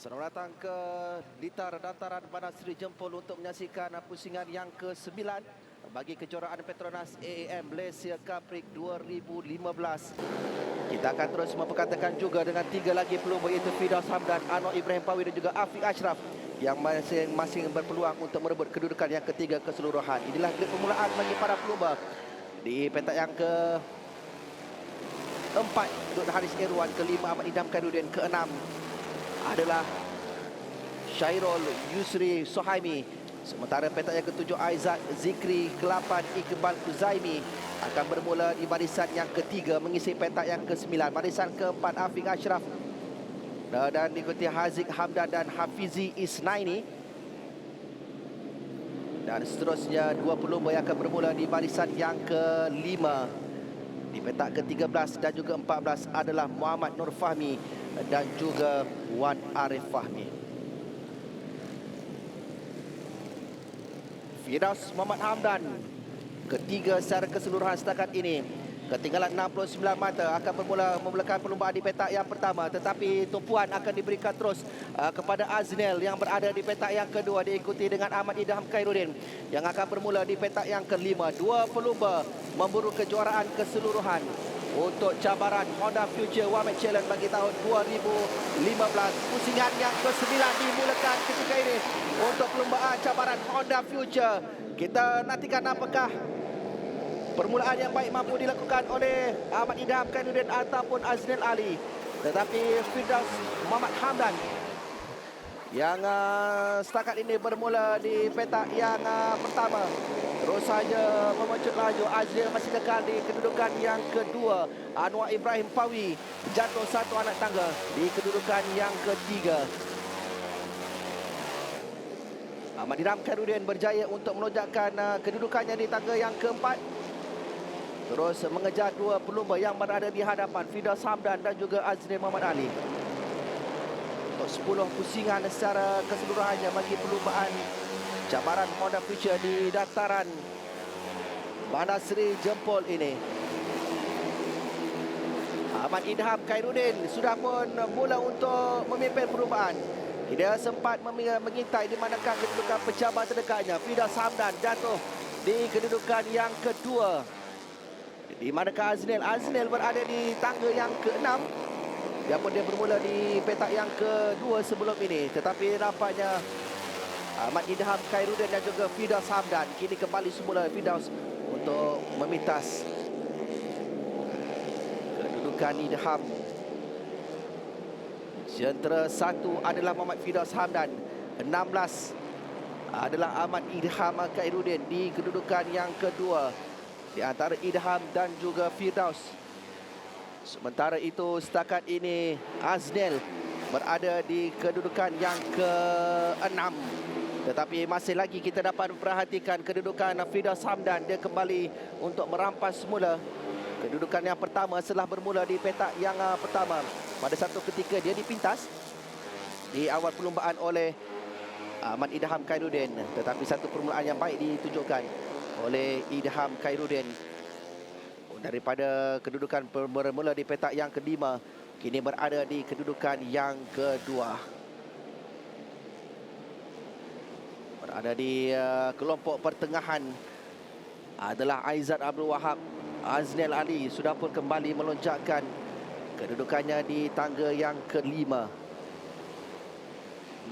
Selamat datang ke Litar Dataran Bandar Seri Jempol untuk menyaksikan pusingan yang ke-9 bagi kejuaraan Petronas AAM Malaysia Cup 2015. Kita akan terus memperkatakan juga dengan 3 lagi pelumba iaitu Firdaus Hamdan, Anwar Ibrahim Pawi dan juga Afiq Ashraf yang masing-masing berpeluang untuk merebut kedudukan yang ketiga keseluruhan. Inilah grade permulaan bagi para pelumba di petak yang ke-4 Dr. Haris Irwan, ke-5 Ahmad Idham Khairuddin, ke-6 adalah Syairul Yusri Sohaimi. Sementara petak yang ke-7 Aizat Zikri, ke-8 Iqbal Uzaimi akan bermula di barisan yang ketiga mengisi petak yang ke-9. Barisan ke-4 Afiq Ashraf dan diikuti Haziq Hamdan dan Hafizi Isnaini. Dan seterusnya dua pelumba yang akan bermula di barisan yang ke-5. Di petak ke-13 dan juga 14 adalah Muhammad Nur Fahmi dan juga Wan Arif Fahmi. Firdaus Muhammad Hamdan, ketiga secara keseluruhan setakat ini. Ketinggalan 69 mata akan memulakan perlumbaan di petak yang pertama. Tetapi tumpuan akan diberikan terus kepada Aznel yang berada di petak yang kedua. Diikuti dengan Ahmad Idham Khairuddin yang akan bermula di petak yang kelima. Dua pelumba memburu kejuaraan keseluruhan untuk cabaran Honda Future One Match Challenge bagi tahun 2015. Pusingan yang ke-9 dimulakan ketika ini untuk perlumbaan cabaran Honda Future. Kita nantikan apakah permulaan yang baik mampu dilakukan oleh Ahmad Idham Khairuddin ataupun Aznel Ali. Tetapi Firdaus Muhammad Hamdan yang setakat ini bermula di petak yang pertama terus saja memecut laju. Aznel masih kekal di kedudukan yang kedua. Anwar Ibrahim Pawi jatuh satu anak tangga di kedudukan yang ketiga. Ahmad Idham Khairuddin berjaya untuk melonjakkan kedudukannya di tangga yang keempat. Terus mengejar dua pelumba yang berada di hadapan, Firdaus Hamdan dan juga Aznel Muhammad Ali. Untuk 10 pusingan secara keseluruhannya bagi perlumbaan cabaran Honda Future di dataran Bandar Seri Jempol ini. Ahmad Idham Khairuddin sudah pun mula untuk memimpin perlumbaan. Dia sempat mengintai di manakah kedudukan pencabar terdekatnya. Firdaus Hamdan jatuh di kedudukan yang kedua. Di manakah Aznel berada di tangga yang ke-6. Biarpun dia bermula di petak yang kedua sebelum ini. Tetapi nampaknya Ahmad Idham Khairuddin dan juga Firdaus Hamdan kini kembali semula Firdaus untuk memintas kedudukan Idham. Jentera 1 adalah Muhammad Firdaus Hamdan. 16 adalah Ahmad Idham Khairuddin di kedudukan yang kedua di antara Idham dan juga Firdaus. Sementara itu setakat ini Aznel berada di kedudukan yang ke-6. Tetapi masih lagi kita dapat memperhatikan kedudukan Firdaus Hamdan. Dia kembali untuk merampas semula kedudukan yang pertama setelah bermula di petak yang pertama. Pada satu ketika dia dipintas di awal perlumbaan oleh Ahmad Idham Khairuddin. Tetapi satu permulaan yang baik ditunjukkan oleh Idham Khairuddin. Daripada kedudukan bermula di petak yang kelima, kini berada di kedudukan yang kedua. Berada di kelompok pertengahan adalah Aizat Abdul Wahab. Aznel Ali sudah pun kembali melonjakkan kedudukannya di tangga yang kelima.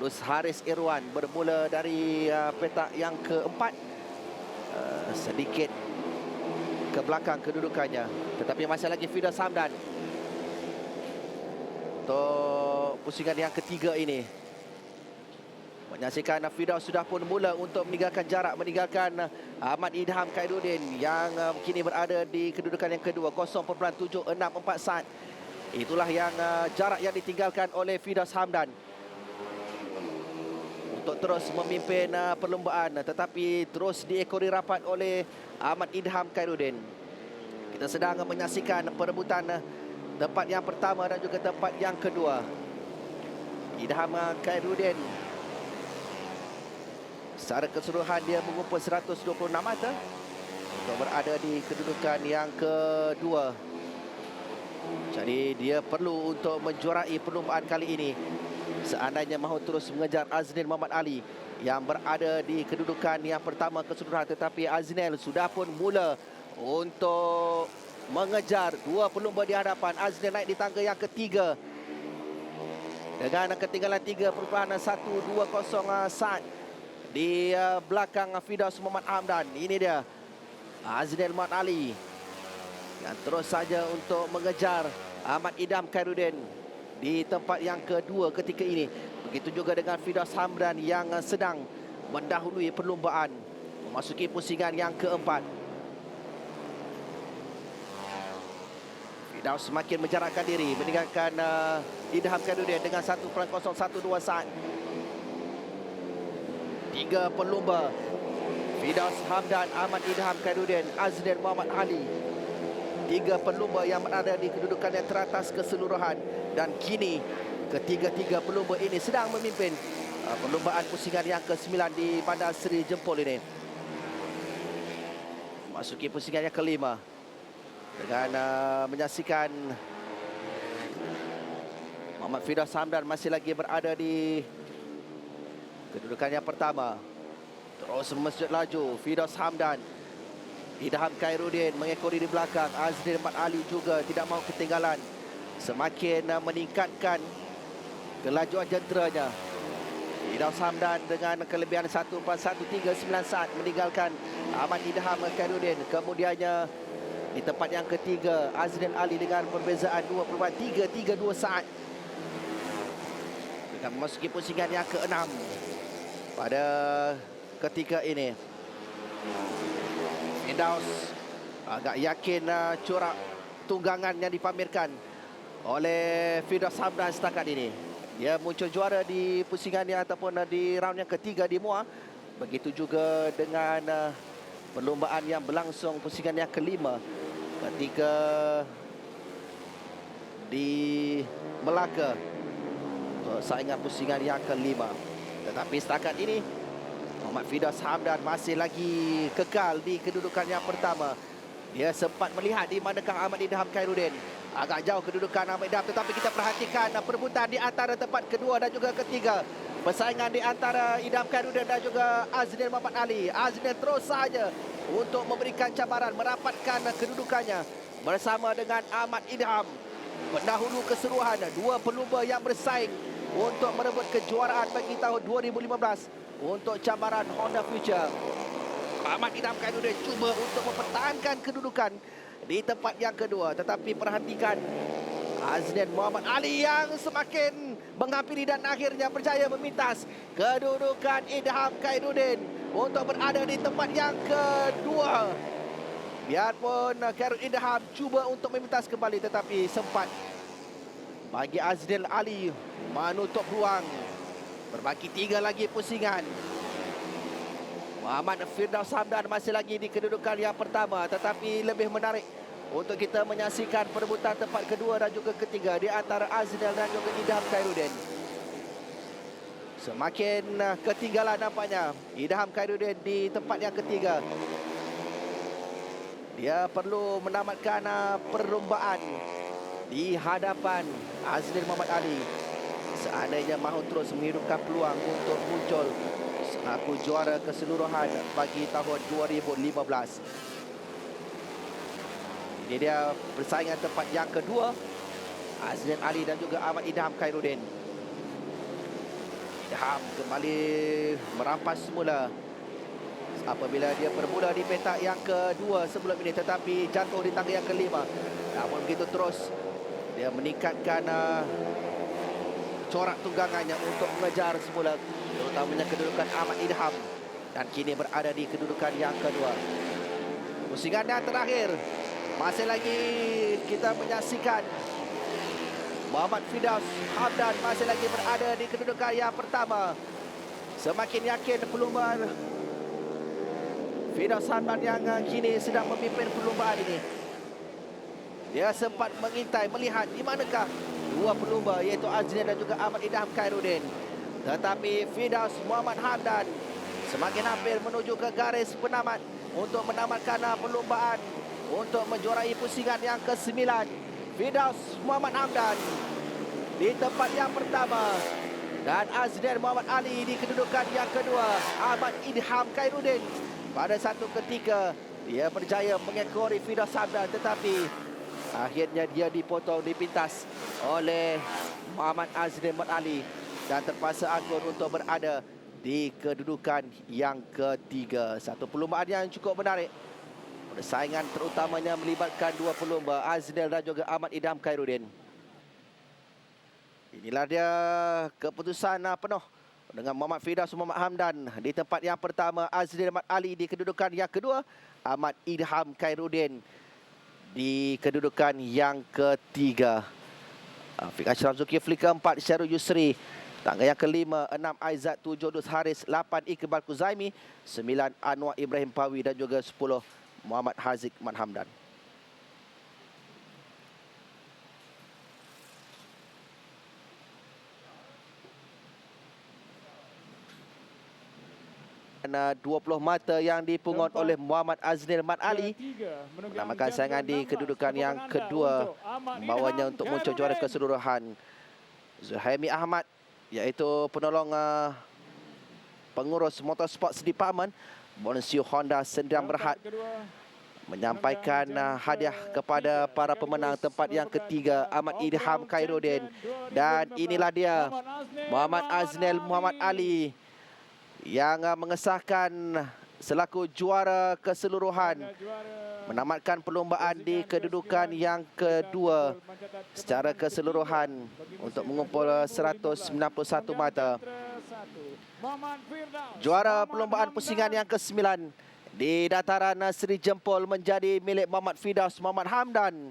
Nus Haris Irwan bermula dari petak yang keempat. Sedikit ke belakang kedudukannya. Tetapi masih lagi Firdaus Hamdan untuk pusingan yang ketiga ini. Menyaksikan Firdaus sudah pun mula untuk meninggalkan jarak, meninggalkan Ahmad Idham Khairuddin yang kini berada di kedudukan yang kedua, 0.7644 saat. Itulah yang jarak yang ditinggalkan oleh Firdaus Hamdan untuk terus memimpin perlumbaan, tetapi terus diekori rapat oleh Ahmad Idham Khairuddin. Kita sedang menyaksikan perebutan tempat yang pertama dan juga tempat yang kedua. Idham Khairuddin secara keseluruhan dia mengumpul 126 mata untuk berada di kedudukan yang kedua. Jadi dia perlu untuk menjuarai perlumbaan kali ini Seandainya mahu terus mengejar Aznil Muhammad Ali yang berada di kedudukan yang pertama keseluruhan, tetapi Aznil sudah pun mula untuk mengejar dua pelumba di hadapan. Aznil naik di tangga yang ketiga dengan ketinggalan 3.120 saat di belakang Firdaus Muhammad Hamdan. Ini dia Aznil Muhammad Ali yang terus saja untuk mengejar Ahmad Idham Khairuddin di tempat yang kedua ketika ini. Begitu juga dengan Firdaus Hamdan yang sedang mendahului perlumbaan memasuki pusingan yang keempat. Firdaus semakin menjarakkan diri meninggalkan Idham Khairuddin dengan 1.012 saat. 3 pelumba Firdaus Hamdan, Ahmad Idham Khairuddin, Aznil Muhammad Ali. 3 pelumba yang berada di kedudukan yang teratas keseluruhan. Dan kini ketiga-tiga pelumba ini sedang memimpin perlumbaan pusingan yang ke-9 di Bandar Seri Jempol ini. Masuki pusingan yang kelima dengan menyaksikan Muhammad Firdaus Hamdan masih lagi berada di kedudukan yang pertama. Terus mesjud laju Firdaus Hamdan. Idham Khairuddin mengekori di belakang. Aznil Muhammad Ali juga tidak mahu ketinggalan, semakin meningkatkan kelajuan jenteranya. Firdaus Hamdan dengan kelebihan 1.139 saat meninggalkan Ahmad Idham Khairuddin. Kemudiannya di tempat yang ketiga Aznil Ali dengan perbezaan 2.332 saat. Dengan memasuki pusingan yang ke-6 pada ketika ini. Firdaus agak yakin corak tunggangan yang dipamerkan oleh Firdaus Hamdan setakat ini. Dia muncul juara di pusingan yang ataupun di round yang ketiga di Muar. Begitu juga dengan perlumbaan yang berlangsung pusingan yang kelima ketika di Melaka, saingan pusingan yang kelima. Tetapi setakat ini Muhammad Firdaus Hamdan masih lagi kekal di kedudukan yang pertama. Dia sempat melihat di manakah Ahmad Idham Khairuddin. Agak jauh kedudukan Ahmad Idham, tetapi kita perhatikan perebutan di antara tempat kedua dan juga ketiga. Persaingan di antara Idham Khairuddin dan juga Aznil Muhammad Ali. Aznil terus saja untuk memberikan cabaran merapatkan kedudukannya bersama dengan Ahmad Idham. Pendahulu keseluruhan, dua pelumba yang bersaing untuk merebut kejuaraan bagi tahun 2015 untuk cabaran Honda Future. Ahmad Idham Khairuddin cuba untuk mempertahankan kedudukan di tempat yang kedua, tetapi perhatikan Aznil Muhammad Ali yang semakin menghampiri dan akhirnya berjaya memintas kedudukan Idham Khairuddin untuk berada di tempat yang kedua. Biarpun Khairuddin Idham cuba untuk memintas kembali, tetapi sempat bagi Aznil Ali menutup ruang. Berbaki 3 lagi pusingan. Muhammad Firdaus Hamdan masih lagi di kedudukan yang pertama, tetapi lebih menarik untuk kita menyaksikan perebutan tempat kedua dan juga ketiga di antara Aznil dan juga Idham Khairuddin. Semakin ketinggalan nampaknya Idham Khairuddin di tempat yang ketiga. Dia perlu menamatkan perlombaan di hadapan Aznil Muhammad Ali seandainya mahu terus menghidupkan peluang untuk muncul selaku juara keseluruhan bagi tahun 2015. Ini dia persaingan tempat yang kedua, Aznil Ali dan juga Ahmad Idham Khairuddin. Idham kembali merampas semula apabila dia bermula di petak yang kedua sebelum ini, tetapi jatuh di tangga yang kelima. Namun begitu terus dia meningkatkan corak tunggangannya untuk mengejar semula, terutamanya kedudukan Ahmad Idham, dan kini berada di kedudukan yang kedua. Pusingan yang terakhir masih lagi kita menyaksikan Muhammad Firdaus Hamdan masih lagi berada di kedudukan yang pertama. Semakin yakin perlumbaan Firdaus Hamdan yang kini sedang memimpin perlumbaan ini. Dia sempat mengintai melihat di manakah dua pelumba iaitu Aznil dan juga Ahmad Idham Khairuddin. Tetapi Firdaus Muhammad Hamdan semakin hampir menuju ke garis penamat untuk menamatkan perlumbaan untuk menjuarai pusingan yang ke-9. Firdaus Muhammad Hamdan di tempat yang pertama Dan Azriel Muhammad Ali di kedudukan yang kedua. Ahmad Idham Khairuddin pada satu ketika dia berjaya mengekori Firdaus Hamdan, tetapi akhirnya dia dipotong, dipintas oleh Muhammad Azriel Muhammad Ali dan terpaksa akur untuk berada di kedudukan yang ketiga. Satu perlumbaan yang cukup menarik. Persaingan terutamanya melibatkan dua pelumba, Azriel dan juga Ahmad Idham Khairuddin. Inilah dia keputusan penuh dengan Muhammad Firdaus Muhammad Hamdan di tempat yang pertama, Azriel Muhammad Ali di kedudukan yang kedua, Ahmad Idham Khairuddin di kedudukan yang ketiga. Afiq Ashraf Zulkifli keempat, Syarul Yusri tangga yang kelima, 6 Aizat, 7 Dus Haris, 8 Iqbal Kuzaimi, 9 Anwar Ibrahim Pawi dan juga 10 Muhammad Haziq Mat Hamdan. Dan 20 mata yang dipungut oleh Muhammad Azriel Mat Ali menamakan saingan di kedudukan yang kedua, membawanya untuk muncul juara keseluruhan. Zuhaimi Ahmad, iaitu penolong pengurus Motorsports Department Bonsiu Honda Sendirian Berhad, menyampaikan hadiah kepada para pemenang tempat yang ketiga, Ahmad Idham Khairuddin. Dan inilah dia Muhammad Azriel Muhammad Ali yang mengesahkan selaku juara keseluruhan, menamatkan perlombaan di kedudukan yang kedua secara keseluruhan untuk mengumpul 191 mata. Juara perlombaan pusingan yang ke-9 di dataran Seri Jempol menjadi milik Muhammad Firdaus Muhammad Hamdan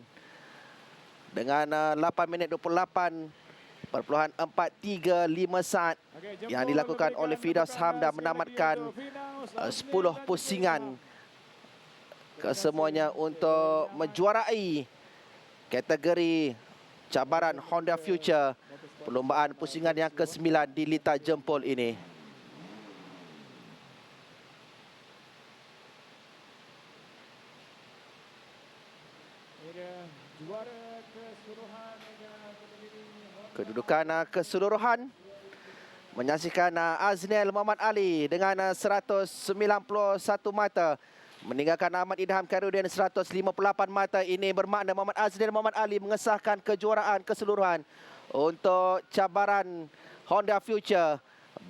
dengan 8 minit 28.435 saat yang dilakukan oleh Firdaus Hamdan, menamatkan 10 pusingan kesemuanya untuk menjuarai kategori cabaran Honda Future perlombaan pusingan yang ke-9 di Litar Jempol ini. Kedudukan keseluruhan menyaksikan Azriel Muhammad Ali dengan 191 mata, meninggalkan Ahmad Idham Khairuddin 158 mata. Ini bermakna Muhammad Azriel Muhammad Ali mengesahkan kejuaraan keseluruhan untuk cabaran Honda Future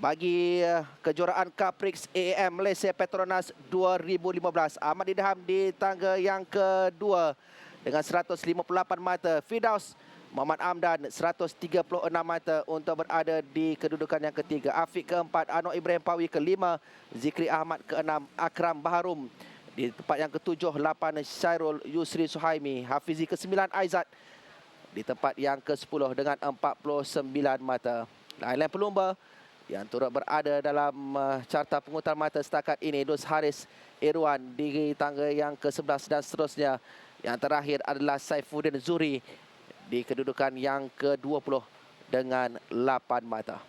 bagi kejuaraan Caprix AAM Malaysia Petronas 2015. Ahmad Idham di tangga yang kedua dengan 158 mata. Firdaus Muhammad Hamdan 136 mata untuk berada di kedudukan yang ketiga. Afiq keempat, Anwar Ibrahim Pawi kelima, Zikri Ahmad keenam, Akram Baharum di tempat yang ketujuh, 8 Syarul Yusri Suhaimi, Hafizi ke-9 Aizat di tempat yang ke-10 dengan 49 mata. Lain-lain pelumba yang turut berada dalam carta pengutar mata setakat ini, Dus Haris Irwan di tangga yang ke-11 dan seterusnya. Yang terakhir adalah Saifuddin Zuri di kedudukan yang ke-20 dengan 8 mata.